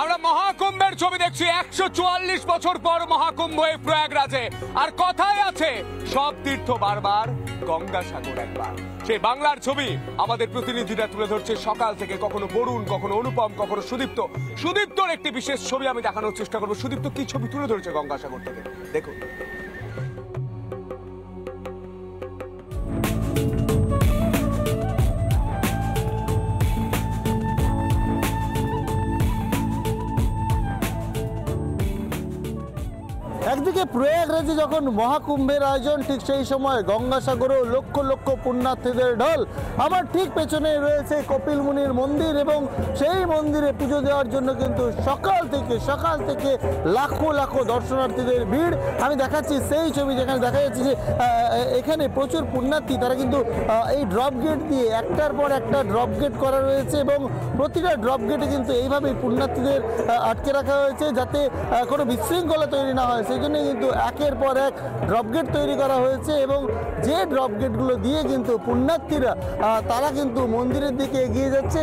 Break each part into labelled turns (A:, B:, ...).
A: আমরা মহাকুম্ভের ছবি দেখছি 144 বছর পর মহাকুম্ভ এই প্রয়াগরাজে। আর কথায় আছে সব তীর্থ বারবার, গঙ্গাসাগর একবার। সেই বাংলার ছবি আমাদের প্রতিনিধিরা তুলে ধরছে সকাল থেকে, কখনো বরুণ, কখনো অনুপম, কখনো সুদীপ্ত। সুদীপ্তর একটি বিশেষ ছবি আমি দেখানোর চেষ্টা করবো। সুদীপ্ত কি ছবি তুলে ধরেছে গঙ্গাসাগর থেকে, দেখুন।
B: একদিকে প্রয়াগরাজে যখন মহাকুম্ভের আয়োজন, ঠিক সেই সময় গঙ্গাসাগরেও লক্ষ লক্ষ পুণ্যার্থীদের ঢল। আমার ঠিক পেছনে রয়েছে কপিল মুনির মন্দির এবং সেই মন্দিরে পুজো দেওয়ার জন্য কিন্তু সকাল থেকে লাখো লাখো দর্শনার্থীদের ভিড়। আমি দেখাচ্ছি সেই ছবি যেখানে দেখা যাচ্ছে যে এখানে প্রচুর পুণ্যার্থী, তারা কিন্তু এই ড্রপ গেট দিয়ে একটার পর একটা ড্রপ গেট করা রয়েছে এবং প্রতিটা ড্রপ গেটে কিন্তু এইভাবেই পুণ্যার্থীদের আটকে রাখা হয়েছে যাতে কোনো বিশৃঙ্খলা তৈরি না হয়। সেই জন্য কিন্তু একের পর এক ড্রপ গেট তৈরি করা হয়েছে এবং যে ড্রপ গেটগুলো দিয়ে কিন্তু পুণ্যার্থীরা তারা কিন্তু মন্দিরের দিকে এগিয়ে যাচ্ছে।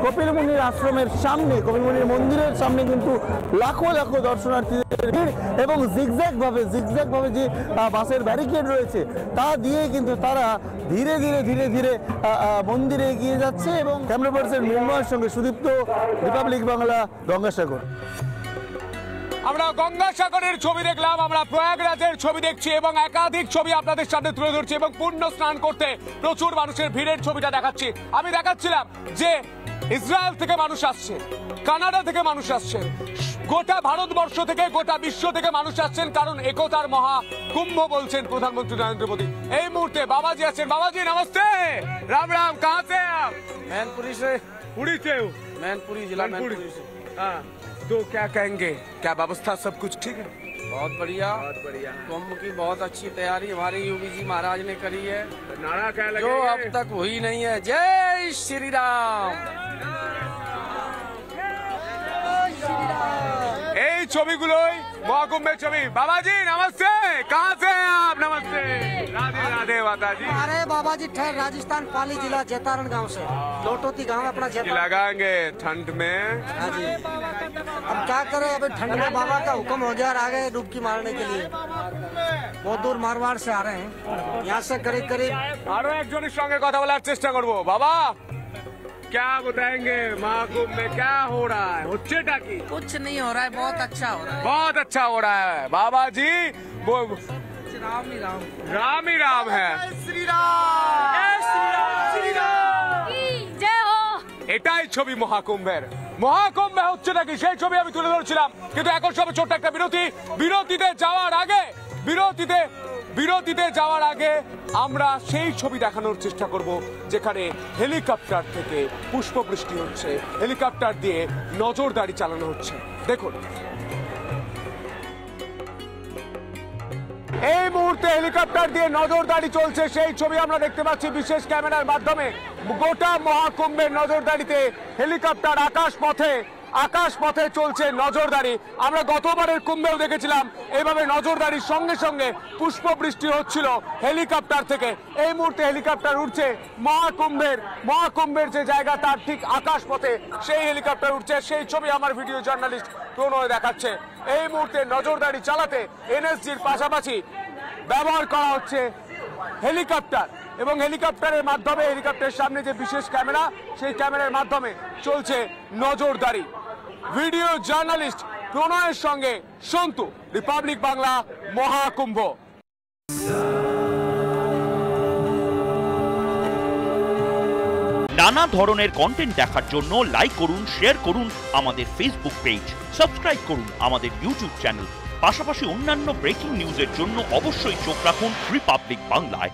B: কপিল মুনির আশ্রমের সামনে, কপিল মুনির মন্দিরের সামনে কিন্তু লাখো লাখো দর্শনার্থীদের ভিড় এবং জিগজ্যাগ ভাবে যে বাসের ব্যারিকেড রয়েছে তা দিয়ে কিন্তু তারা ধীরে ধীরে মন্দিরে এগিয়ে যাচ্ছে। এবং ক্যামেরা পার্সন মৃন্ময়ের সঙ্গে সুদীপ্ত, রিপাবলিক বাংলা, গঙ্গাসাগর।
A: আমরা গঙ্গাসাগরের ছবি দেখলাম, আমরা প্রয়াগরাজের ছবি দেখছি এবং একাধিক ছবি আপনাদের সামনে তুলে ধরছি এবং পুণ্য স্নান করতে প্রচুর মানুষের ভিড়ের ছবিটা দেখাচ্ছি। আমি দেখাচ্ছিলাম যে ইসরায়েল থেকে মানুষ আসছে, কানাডা থেকে মানুষ আসছে, গোটা ভারতবর্ষ থেকে, গোটা বিশ্ব থেকে মানুষ আসছেন, কারণ একতার মহাকুম্ভ বলছেন প্রধানমন্ত্রী নরেন্দ্র মোদী। এই মুহূর্তে বাবাজি আছেন। বাবাজি নমস্তে, রাম রাম। কাহা से आप?
C: मैनपुरी से।
A: पुरी से हो?
C: मैनपुरी जिला मैनपुरी से।
A: हाँ, तो क्या कहेंगे, क्या व्यवस्था सब कुछ ठीक है?
C: बहुत बढ़िया। कुंभ की बहुत अच्छी तैयारी हमारे योगी जी महाराज ने करी है।
A: नारा क्या लगे?
C: जो अब तक हुई नहीं है। जय श्री राम।
A: এই ছবিগুলোই মহাকুম্ভের ছবি। বাবাজি নমস্তে, कहाँ से हैं आप? नमस्ते, राधे राधे माता जी।
D: अरे बाबा जी ठहर, राजस्थान पाली जिला जैतारण गांव से, लोटोती गांव अपना जैतारण।
A: लगाएंगे ठंड में।
D: हाँ जी, अब क्या करें, अभी ठंड में बाबा का हुक्म हो गया, आ गए डुबकी मारने के लिए। बहुत दूर मारवाड़ से आ रहे हैं, यहाँ से करीब
A: আরো একজনের সঙ্গে কথা বলার চেষ্টা করব। বাবা क्या बताएंगे, महाकुंभ में क्या हो रहा है? उच्चेटा की
D: कुछ नहीं हो रहा है, बहुत अच्छा हो रहा है।
A: बहुत अच्छा हो रहा है बाबा जी। वो
D: राम ही राम,
A: राम ही राम है।
D: श्री राम, श्री राम, जय हो।
A: এটাই ছবি মহাকুম্ভের। মহাকুম্ভে হচ্ছে নাকি সেই ছবি আমি তুলে ধরছিলাম, কিন্তু এখন সব ছোট্ট একটা বিরতিতে যাওয়ার আগে আমরা সেই ছবি দেখানোর চেষ্টা করব যেখানে হেলিকপ্টার থেকে পুষ্পবৃষ্টি হচ্ছে, হেলিকপ্টার দিয়ে নজরদারি চালানো হচ্ছে। দেখুন, এই মুহূর্তে হেলিকপ্টার দিয়ে নজরদারি চলছে, সেই ছবি আমরা দেখতে পাচ্ছি বিশেষ ক্যামেরার মাধ্যমে। গোটা মহাকুম্ভের নজরদারিতে হেলিকপ্টার আকাশপথে চলছে নজরদারি। আমরা গতবারের কুম্ভেও দেখেছিলাম এইভাবে নজরদারির সঙ্গে সঙ্গে পুষ্পবৃষ্টি হচ্ছিল হেলিকপ্টার থেকে। এই মুহূর্তে হেলিকপ্টার উঠছে মহাকুম্ভের যে জায়গা তার ঠিক আকাশপথে সেই হেলিকপ্টার উঠছে। সেই ছবি আমার ভিডিও জার্নালিস্ট প্রণয় দেখাচ্ছে। এই মুহূর্তে নজরদারি চালাতে এনএসজির পাশাপাশি ব্যবহার করা হচ্ছে হেলিকপ্টার এবং হেলিকপ্টারের মাধ্যমে, হেলিকপ্টারের সামনে যে বিশেষ ক্যামেরা, সেই ক্যামেরার মাধ্যমে চলছে নজরদারি। ভিডিও জার্নালিস্ট প্রণয়ের সঙ্গে সন্তু, রিপাবলিক বাংলা, মহাকুম্ভ।
E: নানা ধরনের কন্টেন্ট দেখার জন্য লাইক করুন, শেয়ার করুন আমাদের ফেসবুক পেজ, সাবস্ক্রাইব করুন আমাদের ইউটিউব চ্যানেল। পাশাপাশি অন্যান্য ব্রেকিং নিউজের জন্য অবশ্যই চোখ রাখুন রিপাবলিক বাংলায়।